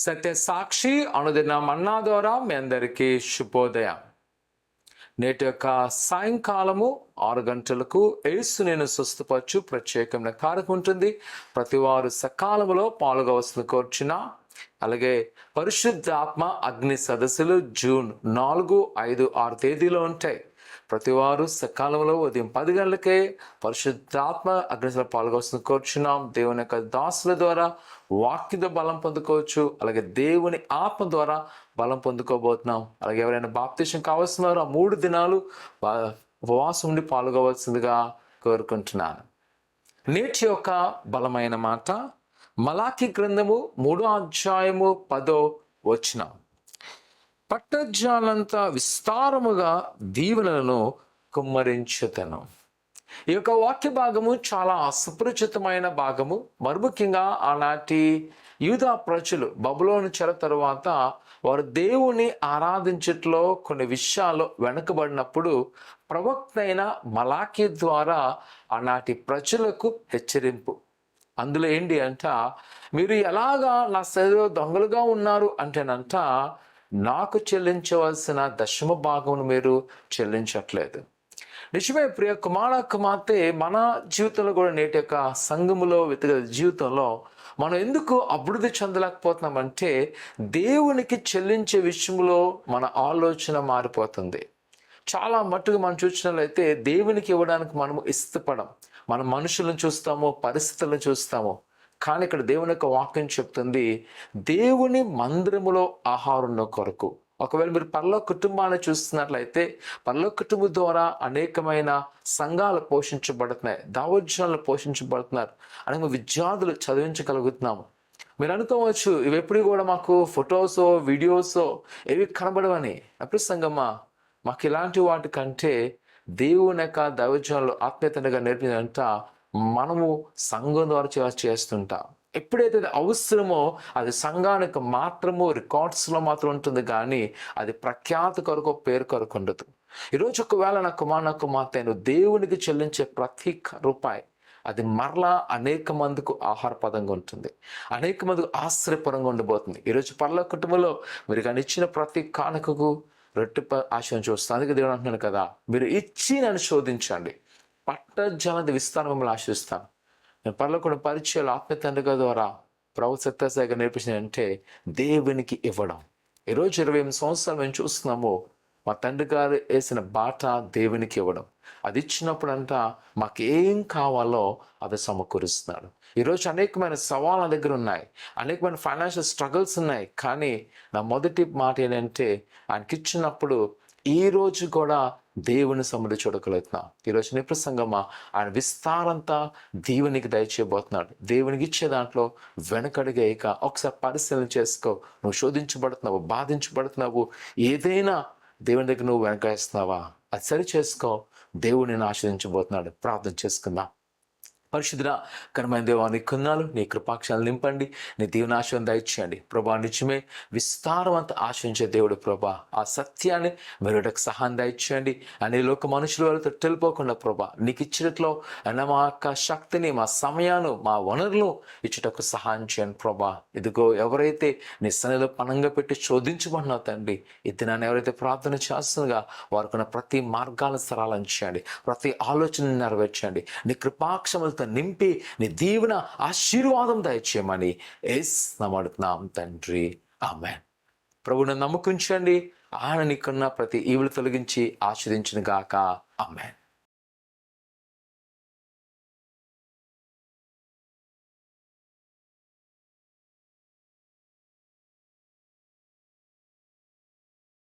సత్య సాక్షి అనుదిన మన్నా ద్వారా మీ అందరికీ శుభోదయం. నేటి యొక్క సాయంకాలము 6 గంటలకు యేసు నేను స్వస్థపరచు ప్రత్యేకమైన కార్యక్రమం ఉంటుంది. ప్రతి వారు సకాలంలో పాల్గొవలసిన కోర్చిన. అలాగే పరిశుద్ధాత్మ అగ్ని సదస్సులు జూన్ 4, 5, 6 తేదీలో ఉంటాయి. ప్రతివారు సకాలంలో ఉదయం 10 గంటలకే పరిశుద్ధాత్మ అగ్నిలో పాల్గొవలసిన కోరుచున్నాం. దేవుని యొక్క దాసుల ద్వారా వాక్యద బలం పొందుకోవచ్చు. అలాగే దేవుని ఆత్మ ద్వారా బలం పొందుకోబోతున్నాం. అలాగే ఎవరైనా బాప్తిసం కావాల్సినారో ఆ 3 దినాలు ఉపవాసం ఉండి పాల్గొవలసిందిగా కోరుకుంటున్నాను. నేటి యొక్క బలమైన మాట మలాకి గ్రంథము 3వ అధ్యాయము 10వ వచనం. పట్టజాలంతా విస్తారముగా దీవెనలను కుమ్మరించుతను. ఈ యొక్క వాక్య భాగము చాలా అసుపరిచితమైన భాగము. ముఖ్యంగా ఆనాటి యూదా ప్రజలు బబులోను చెర తరువాత వారు దేవుని ఆరాధించట్లో కొన్ని విషయాల్లో వెనుకబడినప్పుడు ప్రవక్త అయిన మలాకి ద్వారా ఆనాటి ప్రజలకు హెచ్చరింపు. అందులో ఏంటి అంట, మీరు ఎలాగా నా సరిలో దొంగలుగా ఉన్నారు అంటేనంట నాకు చెల్లించవలసిన దశమ భాగమును మీరు చెల్లించట్లేదు. నిజమే ప్రియ కుమార్తె, మన జీవితంలో కూడా నేటి యొక్క సంఘములో వ్యక్తిగత జీవితంలో మనం ఎందుకు అభివృద్ధి చెందలేకపోతున్నామంటే దేవునికి చెల్లించే విషయంలో మన ఆలోచన మారిపోతుంది. చాలా మట్టుకు మనం చూసినట్లయితే దేవునికి ఇవ్వడానికి మనము ఇష్టపడం. మనం మనుషులను చూస్తాము, పరిస్థితులను చూస్తాము. కానీ ఇక్కడ దేవుని యొక్క వాక్యం చెప్తుంది, దేవుని మందిరములో ఆహారం కొరకు. ఒకవేళ మీరు పరలోక కుటుంబాన్ని చూస్తున్నట్లయితే పరలోక కుటుంబం ద్వారా అనేకమైన సంఘాలు పోషించబడుతున్నాయి, దావోద్యాలు పోషించబడుతున్నారు, అనేక విద్యార్థులు చదివించగలుగుతున్నాము. మీరు అనుకోవచ్చు ఇవి ఎప్పుడు కూడా మాకు ఫొటోసో వీడియోసో ఏవి కనబడవని. అప్పుడు సంగమా, మాకు ఇలాంటి వాటి కంటే దేవుని యొక్క దైవజనులు ఆత్మీయతగా నేర్పినంట మనము సంఘం ద్వారా చేస్తుంటాం. ఎప్పుడైతే అది అవసరమో అది సంఘానికి మాత్రము రికార్డ్స్లో మాత్రం ఉంటుంది, కానీ అది ప్రఖ్యాతి కొరకు పేరు కొరకు ఉండదు. ఈరోజు ఒకవేళ నా కుమార్తె నువ్వు దేవునికి చెల్లించే ప్రతి రూపాయి అది మరలా అనేక మందికి ఆహారపదంగా ఉంటుంది, అనేక మందికి ఆశ్చర్యపరంగా ఉండబోతుంది. ఈరోజు పర్ల కుటుంబంలో మీరు కానీ ఇచ్చిన ప్రతి కానుకకు రెట్టింపు ఆశను చూస్తాను. అందుకే దేవుడు అంటున్నాను కదా, మీరు ఇచ్చి నన్ను శోధించండి, పట్టజాలంత విస్తారం మిమ్మల్ని ఆశిస్తాను. నేను పరలోకం పరిచయాలు ఆత్మీయతండ్రిగా ద్వారా ప్రభు సత్యసాయిగా నేర్పించిందంటే దేవునికి ఇవ్వడం. ఈరోజు 28 సంవత్సరాలు మేము చూస్తున్నాము, మా తండ్రి గారు వేసిన బాట దేవునికి ఇవ్వడం. అది ఇచ్చినప్పుడంట మాకేం కావాలో అది సమకూరుస్తున్నాడు. ఈరోజు అనేకమైన సవాళ్ళ దగ్గర ఉన్నాయి, అనేకమైన ఫైనాన్షియల్ స్ట్రగుల్స్ ఉన్నాయి. కానీ నా మొదటి మాట ఏంటంటే ఆయనకి ఇచ్చినప్పుడు ఈరోజు కూడా దేవుని సముద్ర చూడగలుగుతున్నాం. ఈరోజు నిప్రసంగమా ఆయన విస్తారంతా దేవునికి దయచేయబోతున్నాడు. దేవునికి ఇచ్చే దాంట్లో వెనకడిగేయక ఒకసారి పరిశీలన చేసుకో. నువ్వు శోధించబడుతున్నావు, బాధించబడుతున్నావు, ఏదైనా దేవుని దగ్గర నువ్వు వెనకేస్తున్నావా, అది సరి చేసుకో. దేవుడిని ఆశ్రయించబోతున్నాడు. ప్రార్థన చేసుకుందాం. పరిశుద్ధ కర్మైన దేవా, నీ కొన్నాళ్ళు నీ కృపాక్షాలు నింపండి, నీ దేవుని ఆశయం దయచేయండి ప్రభా. నిజమే విస్తారవంత ఆశించే దేవుడు ప్రభా, ఆ సత్యాన్ని మెరుడకు సహాయం దయచేయండి. అనే లోక మనుషుల వాళ్ళతో తెలిపోకుండా ప్రభా నీకు ఇచ్చినట్లో మా యొక్క శక్తిని, మా సమయాన్ని, మా వనరులను ఇచ్చేటకు సహాయం చేయండి ప్రభా. ఇదిగో ఎవరైతే నీ సన్నిధిలో పణంగా పెట్టి శోధించబడినావు తండ్రి, ఇది నన్ను ఎవరైతే ప్రార్థన చేస్తుందిగా వారికి ప్రతి మార్గాలను సరళం చేయండి, ప్రతి ఆలోచనను నెరవేర్చండి. నీ కృపాక్షములతో నింపి నీ దీవెన ఆశీర్వాదం దయచేయమని యేసు నామమున తండ్రి, ఆమేన్. ప్రభువును నమ్ముకుంచండి. ఆయన నీకున్న ప్రతి ఈవులు తొలగించి ఆశీర్వదించును గాక. ఆమేన్.